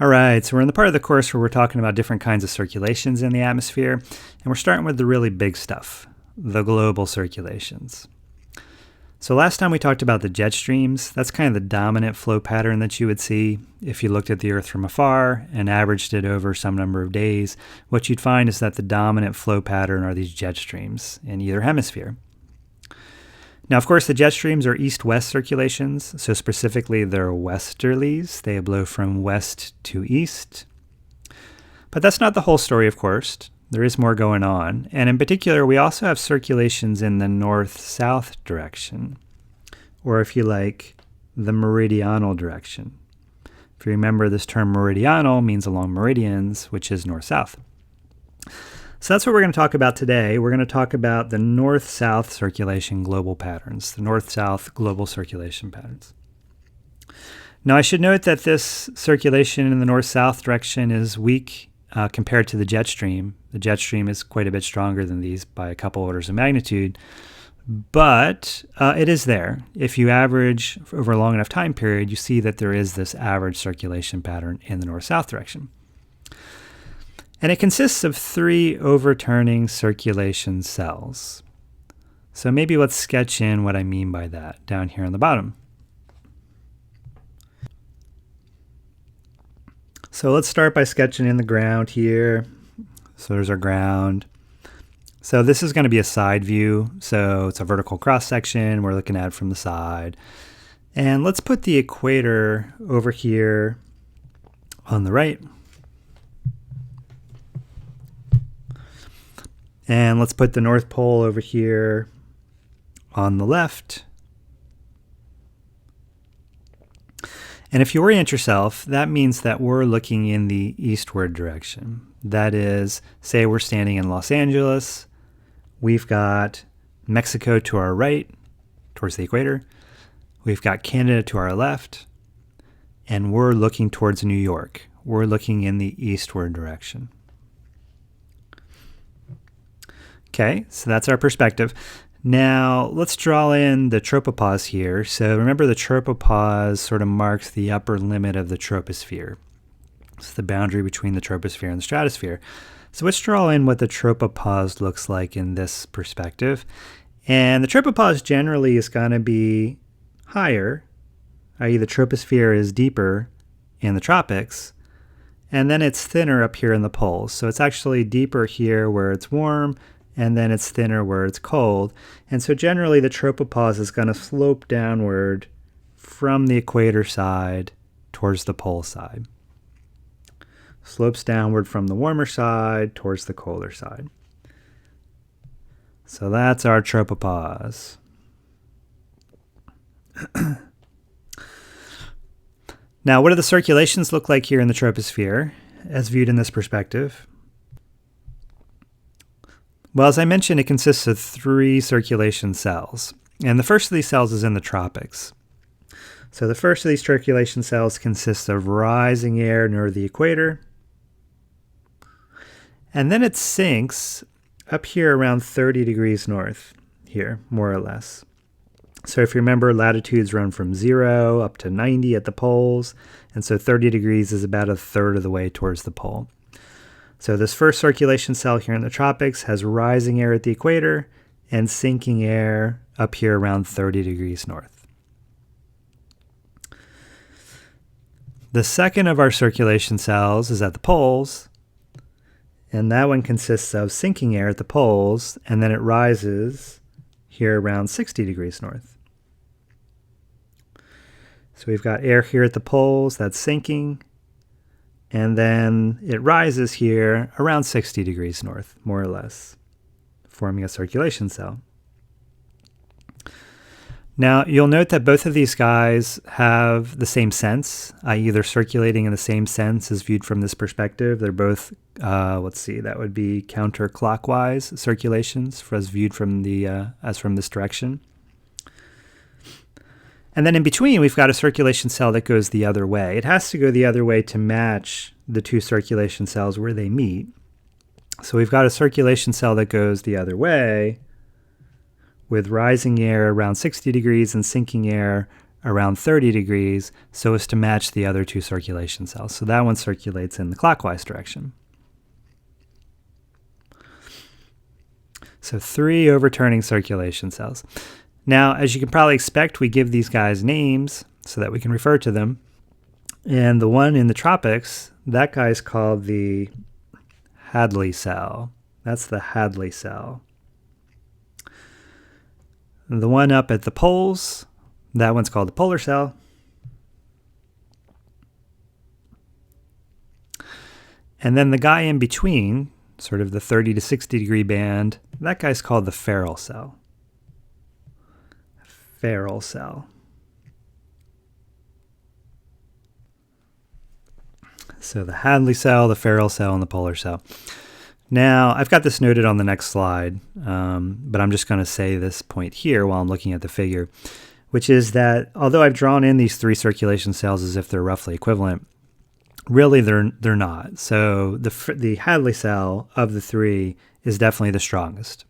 All right, so we're in the part of the course where we're talking about different kinds of circulations in the atmosphere, and we're starting with the really big stuff, the global circulations. So last time we talked about the jet streams. That's kind of the dominant flow pattern that you would see if you looked at the Earth from afar and averaged it over some number of days. What you'd find is that the dominant flow pattern are these jet streams in either hemisphere. Now, of course, the jet streams are east-west circulations, so specifically they're westerlies. They blow from west to east. But that's not the whole story, of course. There is more going on. And in particular, we also have circulations in the north-south direction, or if you like, the meridional direction. If you remember, this term meridional means along meridians, which is north-south. So that's what we're going to talk about today. We're going to talk about the north-south circulation global patterns, the north-south global circulation patterns. Now, I should note that this circulation in the north-south direction is weak compared to the jet stream. The jet stream is quite a bit stronger than these by a couple orders of magnitude, but it is there. If you average over a long enough time period, you see that there is this average circulation pattern in the north-south direction. And it consists of 3 overturning circulation cells. So maybe let's sketch in what I mean by that down here on the bottom. So let's start by sketching in the ground here. So there's our ground. So this is going to be a side view. So it's a vertical cross section. We're looking at it from the side. And let's put the equator over here on the right. And let's put the North Pole over here on the left. And if you orient yourself, that means that we're looking in the eastward direction. That is, say we're standing in Los Angeles. We've got Mexico to our right, towards the equator. We've got Canada to our left. And we're looking towards New York. We're looking in the eastward direction. Okay, so that's our perspective. Now, let's draw in the tropopause here. So remember, the tropopause sort of marks the upper limit of the troposphere. It's the boundary between the troposphere and the stratosphere. So let's draw in what the tropopause looks like in this perspective. And the tropopause generally is going to be higher, i.e. the troposphere is deeper in the tropics, and then it's thinner up here in the poles. So it's actually deeper here where it's warm, and then it's thinner where it's cold. And so generally the tropopause is going to slope downward from the equator side towards the pole side. Slopes downward from the warmer side towards the colder side. So that's our tropopause. Now, what do the circulations look like here in the troposphere as viewed in this perspective? Well, as I mentioned, it consists of 3 circulation cells. And the first of these cells is in the tropics. So the first of these circulation cells consists of rising air near the equator. And then it sinks up here around 30 degrees north here, more or less. So if you remember, latitudes run from 0 up to 90 at the poles. And so 30 degrees is about a third of the way towards the pole. So this first circulation cell here in the tropics has rising air at the equator and sinking air up here around 30 degrees north. The second of our circulation cells is at the poles, and that one consists of sinking air at the poles, and then it rises here around 60 degrees north. So we've got air here at the poles that's sinking, and then it rises here around 60 degrees north, more or less, forming a circulation cell. Now, you'll note that both of these guys have the same sense, i.e. they're circulating in the same sense as viewed from this perspective. They're both, let's see, that would be counterclockwise circulations as viewed from from this direction. And then in between, we've got a circulation cell that goes the other way. It has to go the other way to match the 2 circulation cells where they meet. So we've got a circulation cell that goes the other way with rising air around 60 degrees and sinking air around 30 degrees so as to match the other two circulation cells. So that one circulates in the clockwise direction. So 3 overturning circulation cells. Now, as you can probably expect, we give these guys names so that we can refer to them. And the one in the tropics, that guy's called the Hadley cell. That's the Hadley cell. The one up at the poles, that one's called the polar cell. And then the guy in between, sort of the 30 to 60 degree band, that guy's called the Ferrel cell. Ferrel cell. So the Hadley cell, the Ferrel cell, and the polar cell. Now, I've got this noted on the next slide, but I'm just going to say this point here while I'm looking at the figure, which is that although I've drawn in these 3 circulation cells as if they're roughly equivalent, really they're not. So the Hadley cell of the 3 is definitely the strongest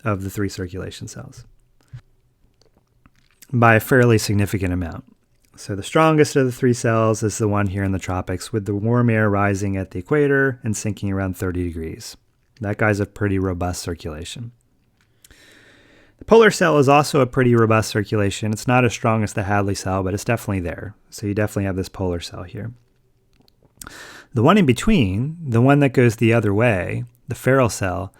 of the 3 circulation cells by a fairly significant amount. So the strongest of the 3 cells is the one here in the tropics with the warm air rising at the equator and sinking around 30 degrees. That guy's a pretty robust circulation. The polar cell is also a pretty robust circulation. It's not as strong as the Hadley cell, but it's definitely there. So you definitely have this polar cell here. The one in between, the one that goes the other way, the Ferrel cell,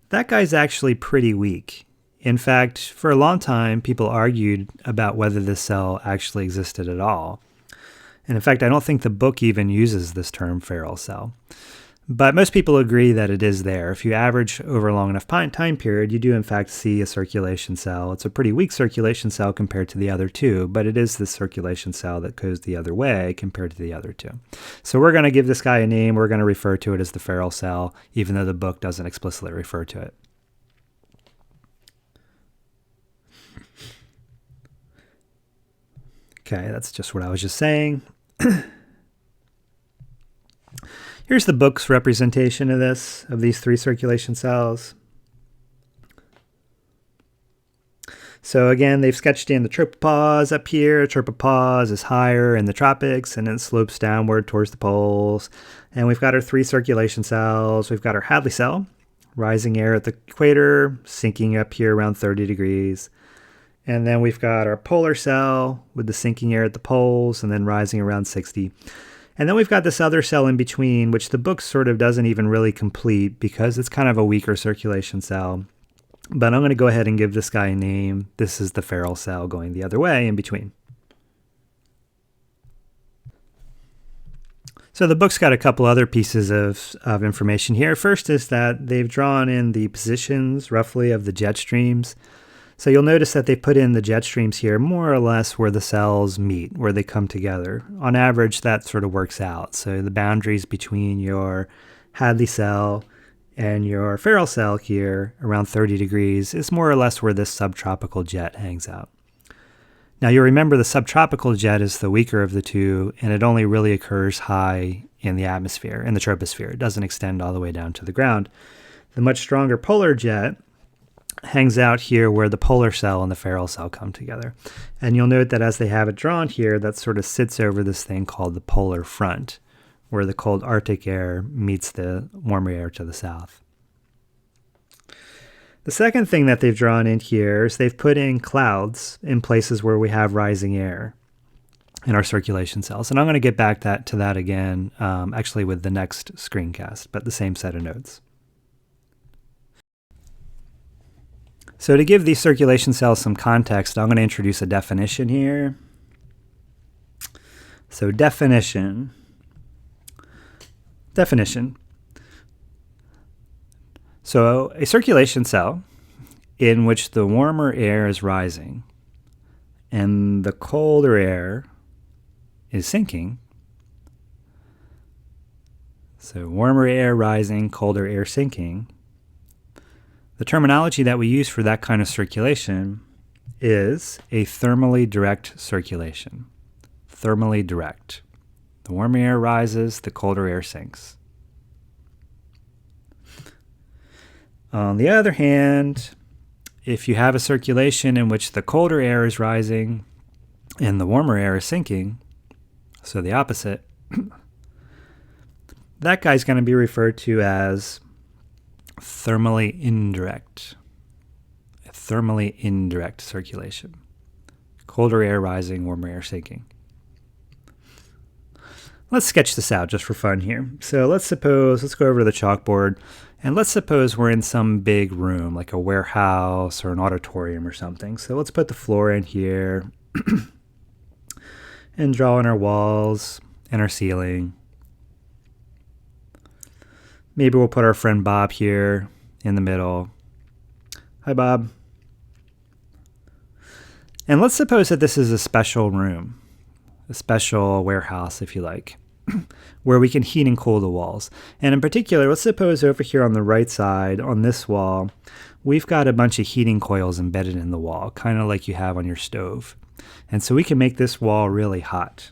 that guy's actually pretty weak. In fact, for a long time, people argued about whether this cell actually existed at all. And in fact, I don't think the book even uses this term Ferrel cell. But most people agree that it is there. If you average over a long enough time period, you do in fact see a circulation cell. It's a pretty weak circulation cell compared to the other 2, but it is the circulation cell that goes the other way compared to the other 2. So we're going to give this guy a name. We're going to refer to it as the Ferrel cell, even though the book doesn't explicitly refer to it. Okay, that's just what I was just saying. Here's the book's representation of these 3 circulation cells. So again, they've sketched in the tropopause up here. Tropopause is higher in the tropics and it slopes downward towards the poles. And we've got our 3 circulation cells. We've got our Hadley cell, rising air at the equator, sinking up here around 30 degrees. And then we've got our polar cell with the sinking air at the poles and then rising around 60. And then we've got this other cell in between, which the book sort of doesn't even really complete because it's kind of a weaker circulation cell. But I'm going to go ahead and give this guy a name. This is the Ferrel cell going the other way in between. So the book's got a couple other pieces of information here. First is that they've drawn in the positions roughly of the jet streams. So you'll notice that they put in the jet streams here more or less where the cells meet, where they come together. On average, that sort of works out. So the boundaries between your Hadley cell and your Ferrel cell here, around 30 degrees, is more or less where this subtropical jet hangs out. Now you'll remember the subtropical jet is the weaker of the 2, and it only really occurs high in the atmosphere, in the troposphere. It doesn't extend all the way down to the ground. The much stronger polar jet hangs out here where the polar cell and the Ferrel cell come together. And you'll note that as they have it drawn here, that sort of sits over this thing called the polar front, where the cold Arctic air meets the warmer air to the south. The second thing that they've drawn in here is they've put in clouds in places where we have rising air in our circulation cells. And I'm going to get back to that again, actually with the next screencast, but the same set of notes. So to give these circulation cells some context, I'm going to introduce a definition here. So definition. So a circulation cell in which the warmer air is rising and the colder air is sinking. So warmer air rising, colder air sinking. The terminology that we use for that kind of circulation is a thermally direct circulation. Thermally direct. The warmer air rises, the colder air sinks. On the other hand, if you have a circulation in which the colder air is rising and the warmer air is sinking, so the opposite, that guy's going to be referred to as thermally indirect. Thermally indirect circulation. Colder air rising, warmer air sinking. Let's sketch this out just for fun here. So let's go over to the chalkboard, and let's suppose we're in some big room, like a warehouse or an auditorium or something. So let's put the floor in here and draw in our walls and our ceiling. Maybe we'll put our friend Bob here in the middle. Hi, Bob. And let's suppose that this is a special room, a special warehouse, if you like, where we can heat and cool the walls. And in particular, let's suppose over here on the right side, on this wall, we've got a bunch of heating coils embedded in the wall, kind of like you have on your stove. And so we can make this wall really hot.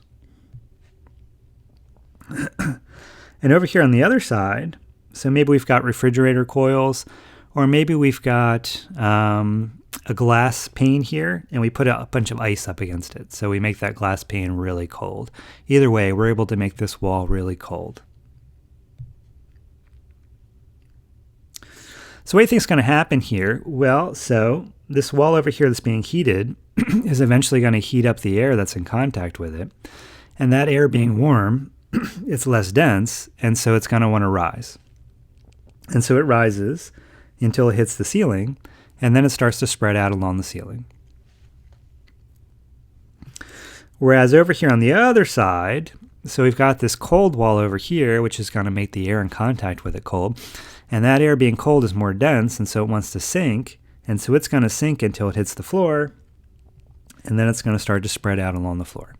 And over here on the other side, so maybe we've got refrigerator coils, or maybe we've got a glass pane here, and we put a bunch of ice up against it. So we make that glass pane really cold. Either way, we're able to make this wall really cold. So what do you think is going to happen here? Well, so this wall over here that's being heated is eventually going to heat up the air that's in contact with it. And that air being warm, it's less dense, and so it's going to want to rise. And so it rises until it hits the ceiling, and then it starts to spread out along the ceiling. Whereas over here on the other side, so we've got this cold wall over here, which is going to make the air in contact with it cold. And that air being cold is more dense, and so it wants to sink. And so it's going to sink until it hits the floor, and then it's going to start to spread out along the floor.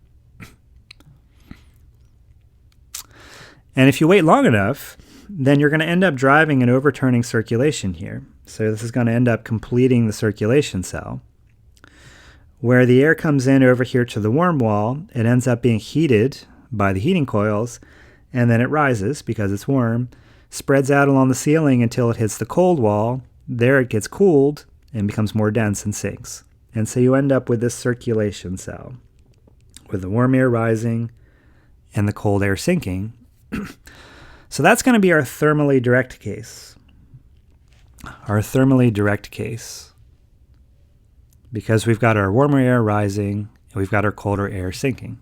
And if you wait long enough, then you're going to end up driving an overturning circulation here. So this is going to end up completing the circulation cell. Where the air comes in over here to the warm wall, it ends up being heated by the heating coils, and then it rises because it's warm, spreads out along the ceiling until it hits the cold wall. There it gets cooled and becomes more dense and sinks. And so you end up with this circulation cell, with the warm air rising and the cold air sinking. So that's going to be our thermally direct case. Our thermally direct case. Because we've got our warmer air rising and we've got our colder air sinking.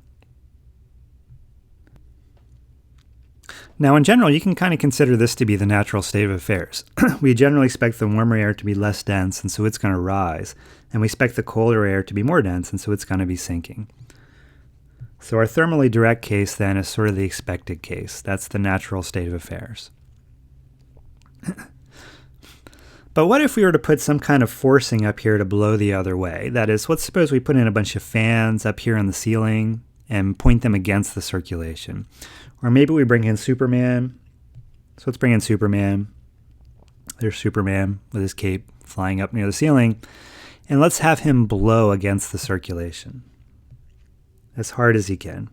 Now, in general, you can kind of consider this to be the natural state of affairs. We generally expect the warmer air to be less dense, and so it's going to rise. And we expect the colder air to be more dense, and so it's going to be sinking. So our thermally direct case, then, is sort of the expected case. That's the natural state of affairs. But what if we were to put some kind of forcing up here to blow the other way? That is, let's suppose we put in a bunch of fans up here on the ceiling and point them against the circulation. Or maybe we bring in Superman. So let's bring in Superman. There's Superman with his cape flying up near the ceiling. And let's have him blow against the circulation as hard as he can.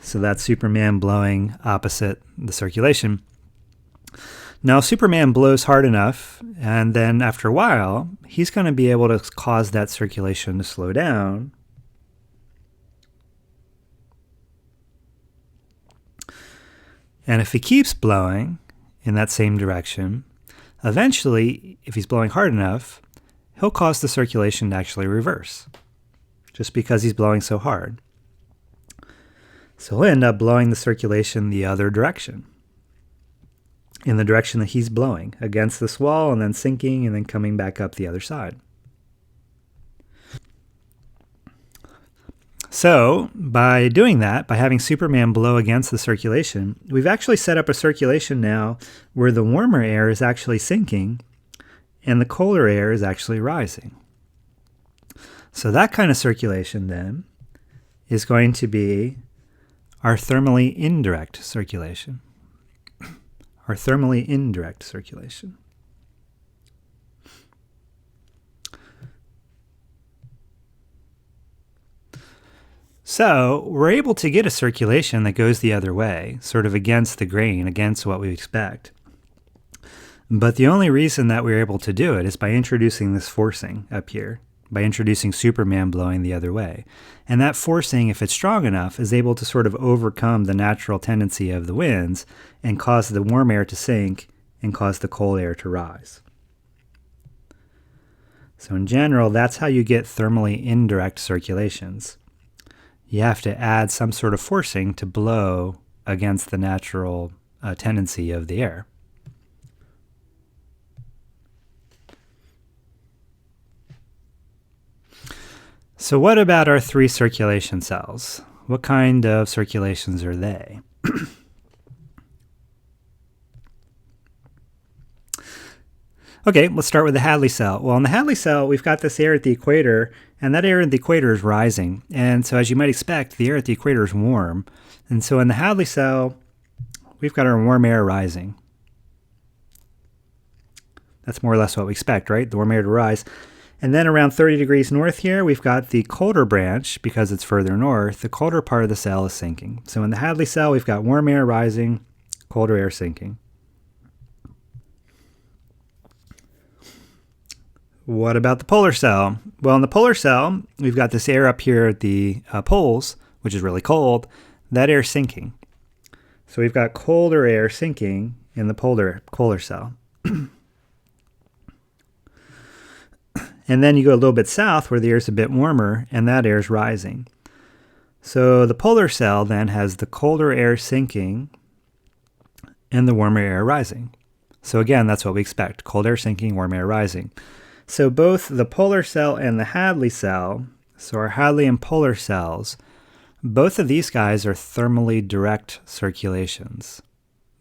So that's Superman blowing opposite the circulation. Now, if Superman blows hard enough, and then after a while, he's going to be able to cause that circulation to slow down. And if he keeps blowing in that same direction, eventually, if he's blowing hard enough, he'll cause the circulation to actually reverse, just because he's blowing so hard. So he'll end up blowing the circulation the other direction, in the direction that he's blowing, against this wall, and then sinking, and then coming back up the other side. So, by doing that, by having Superman blow against the circulation, we've actually set up a circulation now where the warmer air is actually sinking and the colder air is actually rising. So that kind of circulation, then, is going to be our thermally indirect circulation. Our thermally indirect circulation. So we're able to get a circulation that goes the other way, sort of against the grain, against what we expect. But the only reason that we're able to do it is by introducing this forcing up here, by introducing Superman blowing the other way. And that forcing, if it's strong enough, is able to sort of overcome the natural tendency of the winds and cause the warm air to sink and cause the cold air to rise. So in general, that's how you get thermally indirect circulations. You have to add some sort of forcing to blow against the natural tendency of the air. So what about our three circulation cells? What kind of circulations are they? Okay, let's start with the Hadley cell. Well, in the Hadley cell, we've got this air at the equator, and that air at the equator is rising. And so as you might expect, the air at the equator is warm. And so in the Hadley cell, we've got our warm air rising. That's more or less what we expect, right? The warm air to rise. And then around 30 degrees north here, we've got the colder branch, because it's further north, the colder part of the cell is sinking. So in the Hadley cell, we've got warm air rising, colder air sinking. What about the polar cell? Well, in the polar cell, we've got this air up here at the poles, which is really cold. That air sinking. So we've got colder air sinking in the polar cell. And then you go a little bit south where the air is a bit warmer, and that air is rising. So the polar cell then has the colder air sinking and the warmer air rising. So again, that's what we expect. Cold air sinking, warm air rising. So both the polar cell and the Hadley cell, so our Hadley and polar cells, both of these guys are thermally direct circulations.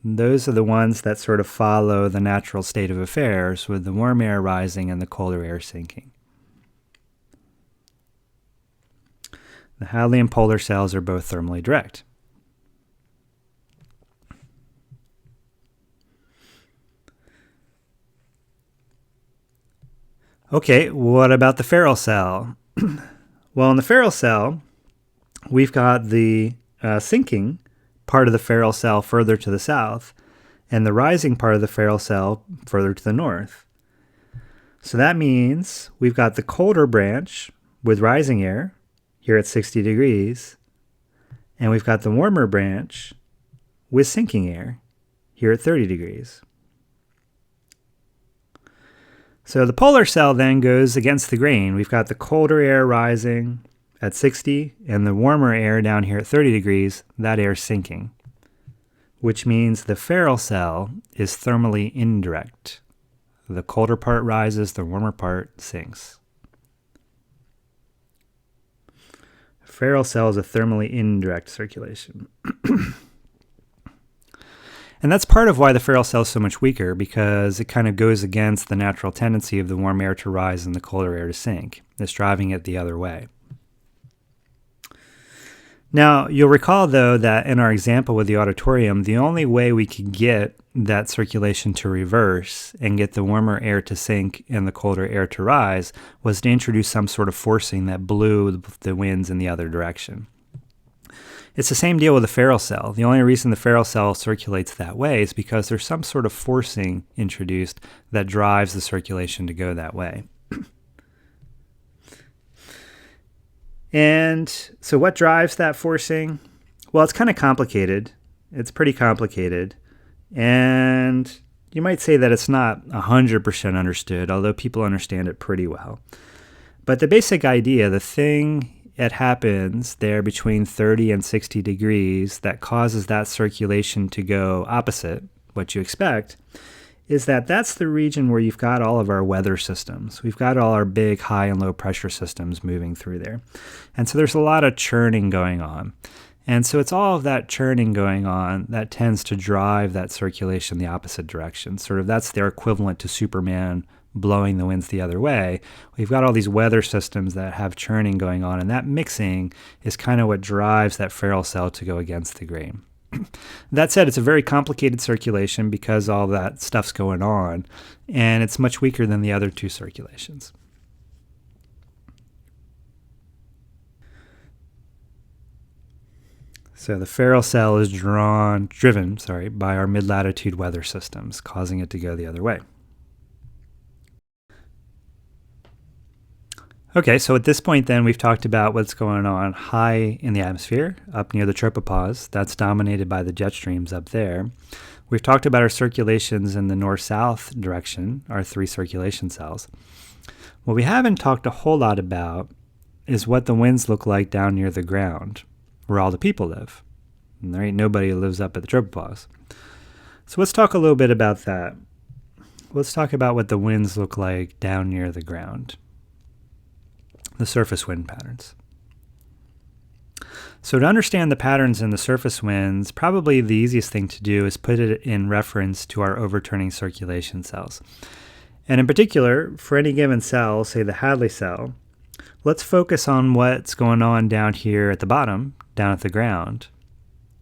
Those are the ones that sort of follow the natural state of affairs, with the warm air rising and the colder air sinking. The Hadley and polar cells are both thermally direct. Okay, what about the Ferrel cell? Well, in the Ferrel cell, we've got the sinking part of the Ferrel cell further to the south, and the rising part of the Ferrel cell further to the north. So that means we've got the colder branch with rising air here at 60 degrees, and we've got the warmer branch with sinking air here at 30 degrees. So the polar cell then goes against the grain. We've got the colder air rising at 60 and the warmer air down here at 30 degrees, that air sinking, which means the Ferrel cell is thermally indirect. The colder part rises, the warmer part sinks. Ferrel cell is a thermally indirect circulation. And that's part of why the Ferrel cell is so much weaker, because it kind of goes against the natural tendency of the warm air to rise and the colder air to sink. It's driving it the other way. Now, you'll recall, though, that in our example with the auditorium, the only way we could get that circulation to reverse and get the warmer air to sink and the colder air to rise was to introduce some sort of forcing that blew the winds in the other direction. It's the same deal with the Ferrel cell. The only reason the Ferrel cell circulates that way is because there's some sort of forcing introduced that drives the circulation to go that way. And so what drives that forcing? Well, it's kind of complicated. It's pretty complicated. And you might say that it's not 100% understood, although people understand it pretty well. But the basic idea, the thing that happens there between 30 and 60 degrees that causes that circulation to go opposite what you expect, is that that's the region where you've got all of our weather systems. We've got all our big high and low pressure systems moving through there. And so there's a lot of churning going on. And so it's all of that churning going on that tends to drive that circulation the opposite direction. Sort of that's their equivalent to Superman blowing the winds the other way. We've got all these weather systems that have churning going on, and that mixing is kind of what drives that Ferrel cell to go against the grain. That said, it's a very complicated circulation because all that stuff's going on, and it's much weaker than the other two circulations. So the Ferrel cell is driven by our mid-latitude weather systems, causing it to go the other way. Okay, so at this point then we've talked about what's going on high in the atmosphere, up near the tropopause. That's dominated by the jet streams up there. We've talked about our circulations in the north-south direction, our 3 circulation cells. What we haven't talked a whole lot about is what the winds look like down near the ground, where all the people live. And there ain't nobody who lives up at the tropopause. So let's talk a little bit about that. Let's talk about what the winds look like down near the ground. The surface wind patterns. So to understand the patterns in the surface winds, probably the easiest thing to do is put it in reference to our overturning circulation cells. And in particular, for any given cell, say the Hadley cell, let's focus on what's going on down here at the bottom, down at the ground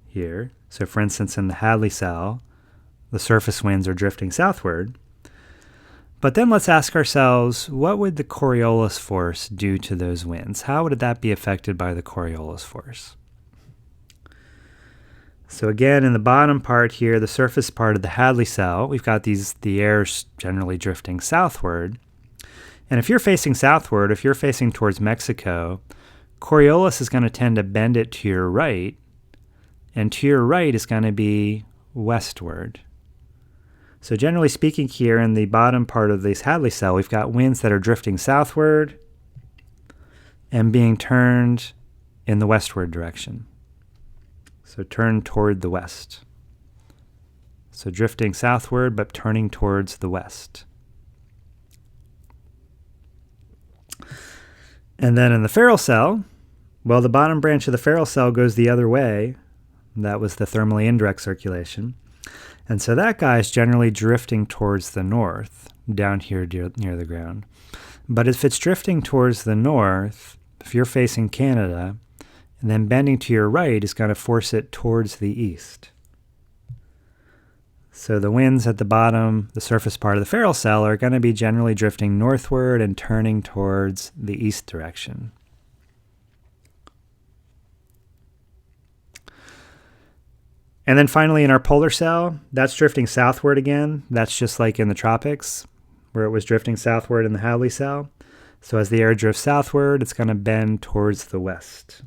here. So for instance, in the Hadley cell, the surface winds are drifting southward. But then let's ask ourselves, what would the Coriolis force do to those winds? How would that be affected by the Coriolis force? So again, in the bottom part here, the surface part of the Hadley cell, we've got the air's generally drifting southward. And if you're facing southward, if you're facing towards Mexico, Coriolis is going to tend to bend it to your right, and to your right is going to be westward. So generally speaking here in the bottom part of this Hadley cell, we've got winds that are drifting southward and being turned in the westward direction. So turn toward the west. So drifting southward but turning towards the west. And then in the Ferrel cell, well, the bottom branch of the Ferrel cell goes the other way. That was the thermally indirect circulation. And so that guy is generally drifting towards the north, down here near the ground. But if it's drifting towards the north, if you're facing Canada, and then bending to your right is going to force it towards the east. So the winds at the bottom, the surface part of the Ferrel cell, are going to be generally drifting northward and turning towards the east direction. And then finally in our polar cell, that's drifting southward again. That's just like in the tropics, where it was drifting southward in the Hadley cell. So as the air drifts southward, it's going to bend towards the west.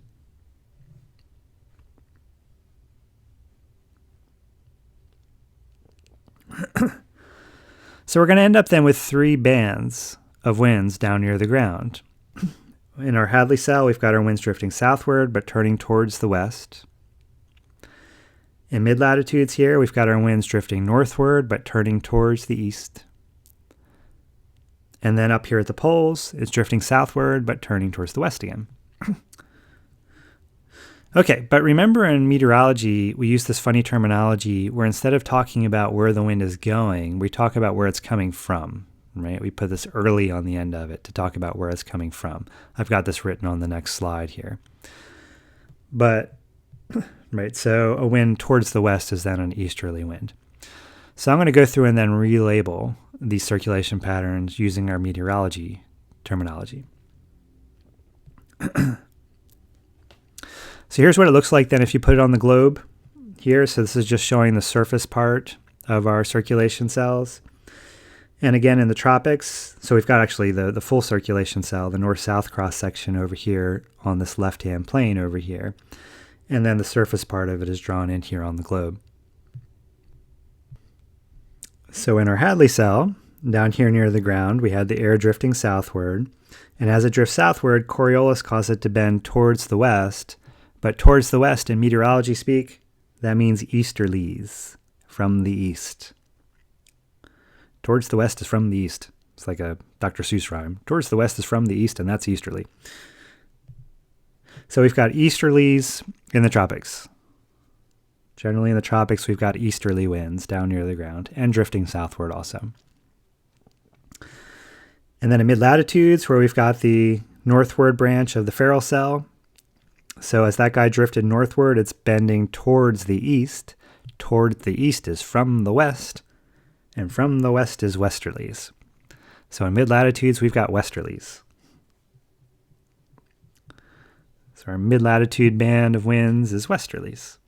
So we're going to end up then with 3 bands of winds down near the ground. In our Hadley cell, we've got our winds drifting southward but turning towards the west. In mid-latitudes here, we've got our winds drifting northward but turning towards the east. And then up here at the poles, it's drifting southward but turning towards the west again. Okay, but remember in meteorology, we use this funny terminology where instead of talking about where the wind is going, we talk about where it's coming from, right? We put this early on the end of it to talk about where it's coming from. I've got this written on the next slide here. But right, so a wind towards the west is then an easterly wind. So I'm going to go through and then relabel these circulation patterns using our meteorology terminology. So here's what it looks like then if you put it on the globe here. So this is just showing the surface part of our circulation cells. And again, in the tropics, so we've got actually the full circulation cell, the north-south cross-section over here on this left-hand plane over here. And then the surface part of it is drawn in here on the globe. So in our Hadley cell, down here near the ground, we had the air drifting southward. And as it drifts southward, Coriolis caused it to bend towards the west. But towards the west, in meteorology speak, that means easterlies, from the east. Towards the west is from the east. It's like a Dr. Seuss rhyme. Towards the west is from the east, and that's easterly. So we've got easterlies in the tropics. Generally in the tropics, we've got easterly winds down near the ground and drifting southward also. And then in mid-latitudes, where we've got the northward branch of the Ferrel cell, so as that guy drifted northward, it's bending towards the east. Toward the east is from the west, and from the west is westerlies. So in mid-latitudes, we've got westerlies. So our mid-latitude band of winds is westerlies.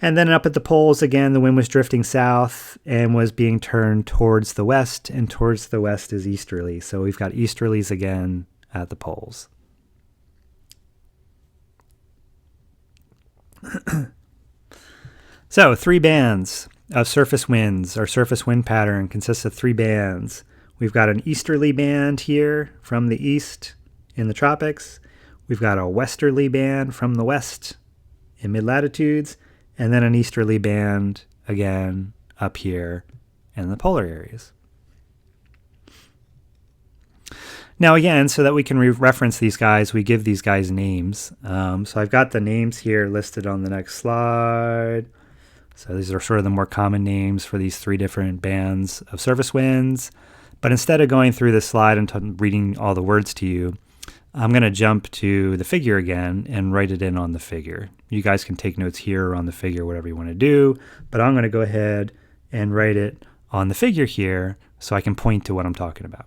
And then up at the poles, again, the wind was drifting south and was being turned towards the west, and towards the west is easterly. So we've got easterlies again at the poles. So 3 bands of surface winds. Our surface wind pattern consists of 3 bands. We've got an easterly band here from the east in the tropics. We've got a westerly band from the west in mid-latitudes, and then an easterly band again up here in the polar areas. Now again, so that we can reference these guys, we give these guys names. So I've got the names here listed on the next slide. So these are sort of the more common names for these 3 different bands of surface winds. But instead of going through this slide and reading all the words to you, I'm going to jump to the figure again and write it in on the figure. You guys can take notes here or on the figure, whatever you want to do, but I'm going to go ahead and write it on the figure here so I can point to what I'm talking about.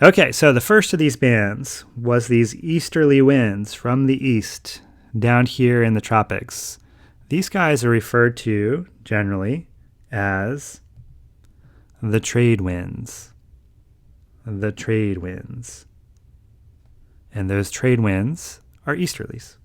Okay, so the first of these bands was these easterly winds from the east down here in the tropics. These guys are referred to generally as the trade winds. The trade winds. And those trade winds are easterlies.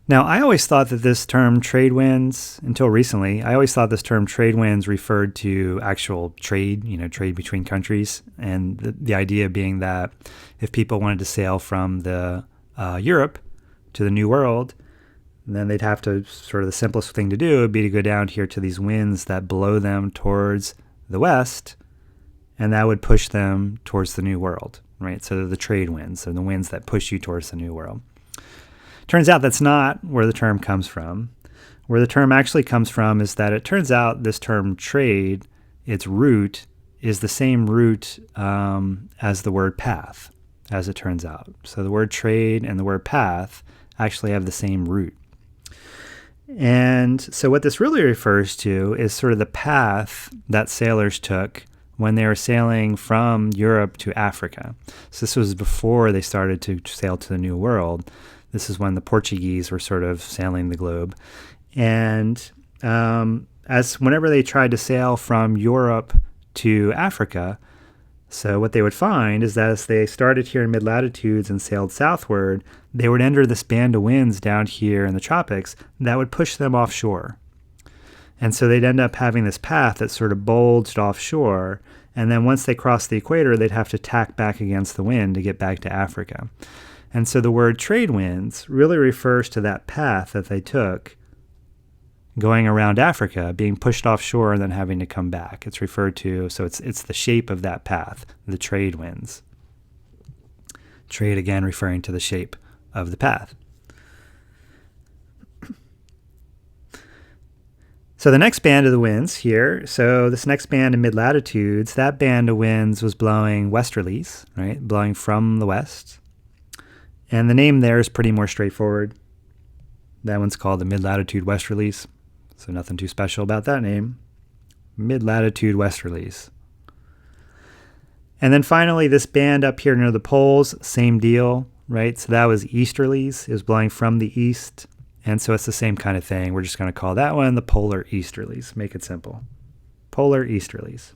Now, I always thought that this term trade winds, until recently, I always thought this term trade winds referred to actual trade, trade between countries. And the idea being that if people wanted to sail from the Europe to the New World, then they'd have to, sort of the simplest thing to do would be to go down here to these winds that blow them towards the west, and that would push them towards the New World, right? So they're the trade winds, so the winds that push you towards the New World. Turns out that's not where the term comes from. Where the term actually comes from is that it turns out this term trade, its root, is the same root as the word path, as it turns out. So the word trade and the word path actually have the same root. And so what this really refers to is sort of the path that sailors took when they were sailing from Europe to Africa. So this was before they started to sail to the New World. This is when the Portuguese were sort of sailing the globe. And as whenever they tried to sail from Europe to Africa, so what they would find is that as they started here in mid-latitudes and sailed southward, they would enter this band of winds down here in the tropics that would push them offshore. And so they'd end up having this path that sort of bulged offshore, and then once they crossed the equator, they'd have to tack back against the wind to get back to Africa. And so the word trade winds really refers to that path that they took going around Africa, being pushed offshore and then having to come back. It's referred to, so it's the shape of that path, the trade winds. Trade, again, referring to the shape of the path. So the next band of the winds here, so this next band in mid-latitudes, that band of winds was blowing westerlies, right, blowing from the west. And the name there is pretty more straightforward. That one's called the mid-latitude westerlies. So nothing too special about that name. Mid-latitude westerlies. And then finally, this band up here near the poles, same deal, right? So that was easterlies. It was blowing from the east. And so it's the same kind of thing. We're just going to call that one the polar easterlies. Make it simple. Polar easterlies.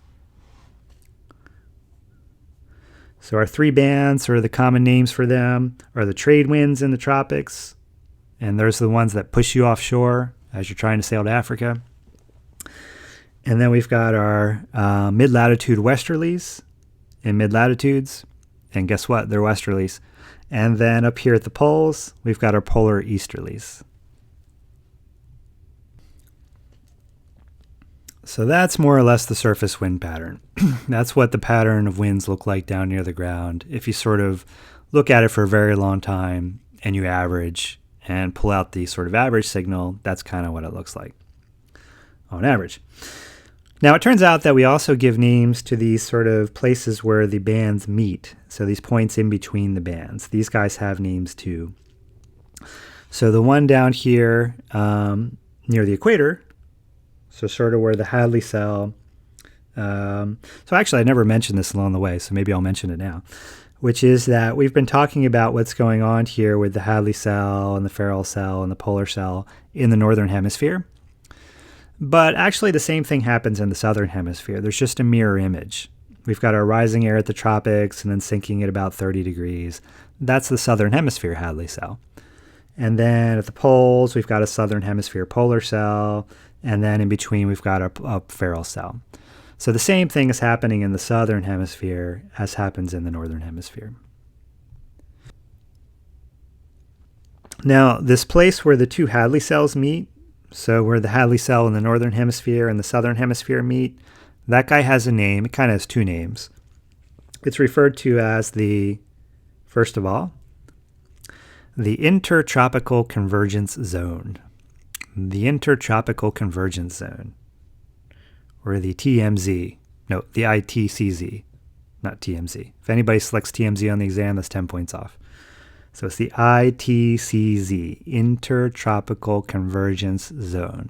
So our 3 bands, or the common names for them, are the trade winds in the tropics. And those are the ones that push you offshore as you're trying to sail to Africa. And then we've got our mid-latitude westerlies in mid-latitudes. And guess what? They're westerlies. And then up here at the poles, we've got our polar easterlies. So that's more or less the surface wind pattern. That's what the pattern of winds look like down near the ground. If you sort of look at it for a very long time and you average and pull out the sort of average signal, that's kind of what it looks like on average. Now, it turns out that we also give names to these sort of places where the bands meet. So these points in between the bands. These guys have names too. So the one down here near the equator, so sort of where the Hadley cell. So actually, I never mentioned this along the way, so maybe I'll mention it now. which is that we've been talking about what's going on here with the Hadley cell and the Ferrel cell and the polar cell in the northern hemisphere. But actually the same thing happens in the southern hemisphere. There's just a mirror image. We've got our rising air at the tropics and then sinking at about 30 degrees. That's the southern hemisphere Hadley cell. And then at the poles, we've got a southern hemisphere polar cell. And then in between, we've got a Ferrel cell. So the same thing is happening in the southern hemisphere as happens in the northern hemisphere. Now, this place where the two Hadley cells meet, so where the Hadley cell in the northern hemisphere and the southern hemisphere meet, that guy has a name. It kind of has two names. It's referred to as first of all, the Intertropical Convergence Zone. The Intertropical Convergence Zone. Or the TMZ. No, the ITCZ, not TMZ. If anybody selects TMZ on the exam, that's 10 points off. So it's the ITCZ, Intertropical Convergence Zone.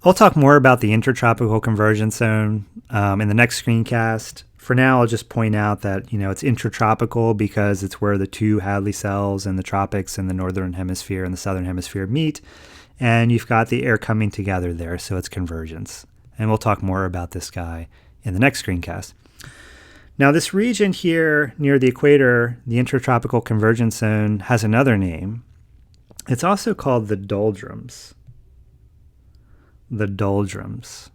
I'll talk more about the Intertropical Convergence Zone in the next screencast. For now, I'll just point out that, it's intertropical because it's where the two Hadley cells in the tropics in the northern hemisphere and the southern hemisphere meet. And you've got the air coming together there, so it's convergence. And we'll talk more about this guy in the next screencast. Now, this region here near the equator, the Intertropical Convergence Zone, has another name. It's also called the doldrums. The doldrums.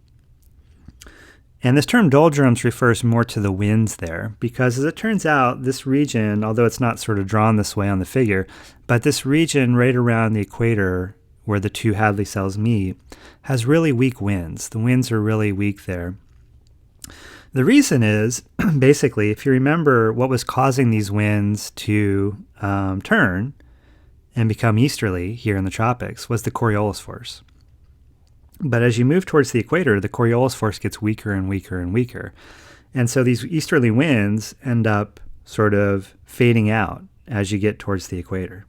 And this term doldrums refers more to the winds there because, as it turns out, this region, although it's not sort of drawn this way on the figure, but this region right around the equator where the two Hadley cells meet has really weak winds. The winds are really weak there. The reason is, basically, if you remember what was causing these winds to turn and become easterly here in the tropics was the Coriolis force. But as you move towards the equator, the Coriolis force gets weaker and weaker and weaker. And so these easterly winds end up sort of fading out as you get towards the equator.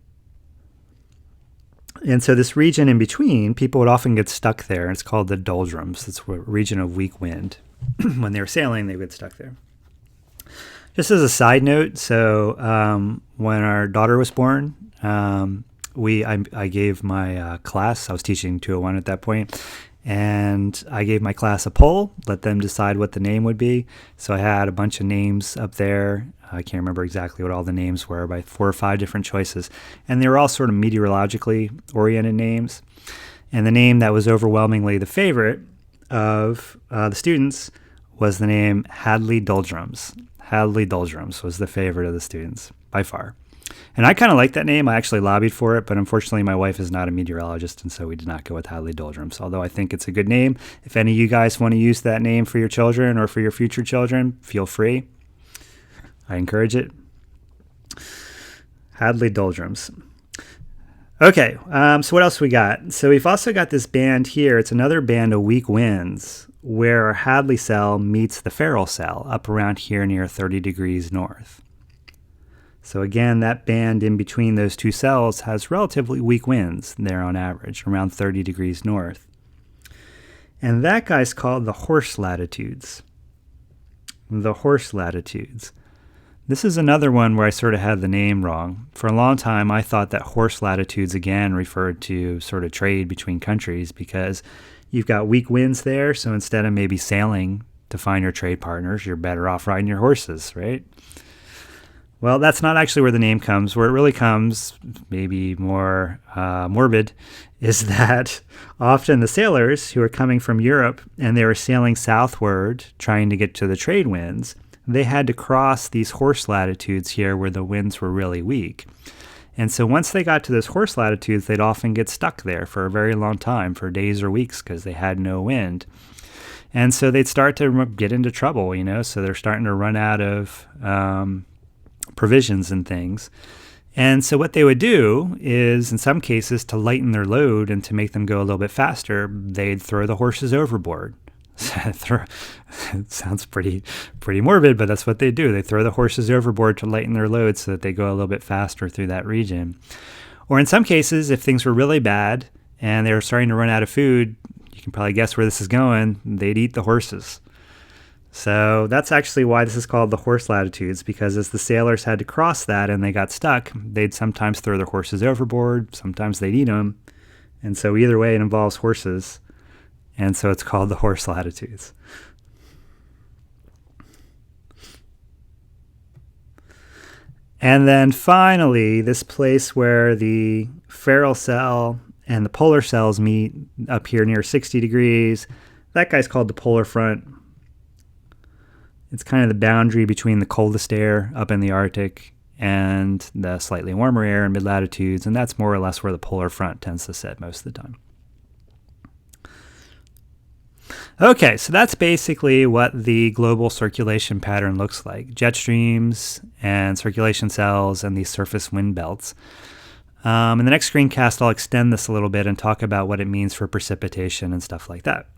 And so this region in between, people would often get stuck there. It's called the doldrums. It's a region of weak wind. When they were sailing, they would get stuck there. Just as a side note, so when our daughter was born, I gave my class, I was teaching 201 at that point, and I gave my class a poll, let them decide what the name would be. So I had a bunch of names up there. I can't remember exactly what all the names were, by 4 or 5 different choices. And they were all sort of meteorologically oriented names. And the name that was overwhelmingly the favorite of the students was the name Hadley Doldrums. Hadley Doldrums was the favorite of the students, by far. And I kind of like that name. I actually lobbied for it, but unfortunately my wife is not a meteorologist, and so we did not go with Hadley Doldrums, although I think it's a good name. If any of you guys want to use that name for your children or for your future children, feel free. I encourage it. Hadley Doldrums. Okay, so what else we got? So we've also got this band here. It's another band of weak winds where our Hadley cell meets the Ferrel cell up around here near 30 degrees north. So again, that band in between those two cells has relatively weak winds there on average, around 30 degrees north. And that guy's called the horse latitudes. The horse latitudes. This is another one where I sort of had the name wrong. For a long time, I thought that horse latitudes, again, referred to sort of trade between countries because you've got weak winds there, so instead of maybe sailing to find your trade partners, you're better off riding your horses, right? Well, that's not actually where the name comes. Where it really comes, maybe more morbid, is that often the sailors who are coming from Europe and they were sailing southward trying to get to the trade winds, they had to cross these horse latitudes here where the winds were really weak. And so once they got to those horse latitudes, they'd often get stuck there for a very long time, for days or weeks, because they had no wind. And so they'd start to get into trouble, so they're starting to run out of provisions and things. And so what they would do is, in some cases, to lighten their load and to make them go a little bit faster, they'd throw the horses overboard. It sounds pretty morbid, but that's what they do. They throw the horses overboard to lighten their load so that they go a little bit faster through that region. Or in some cases, if things were really bad and they were starting to run out of food, you can probably guess where this is going, they'd eat the horses. So that's actually why this is called the horse latitudes, because as the sailors had to cross that and they got stuck, they'd sometimes throw their horses overboard, sometimes they'd eat them. And so either way, it involves horses. And so it's called the horse latitudes. And then finally, this place where the feral cell and the polar cells meet up here near 60 degrees, that guy's called the polar front. It's kind of the boundary between the coldest air up in the Arctic and the slightly warmer air in mid-latitudes, and that's more or less where the polar front tends to sit most of the time. Okay, so that's basically what the global circulation pattern looks like. Jet streams and circulation cells and these surface wind belts. In the next screencast, I'll extend this a little bit and talk about what it means for precipitation and stuff like that.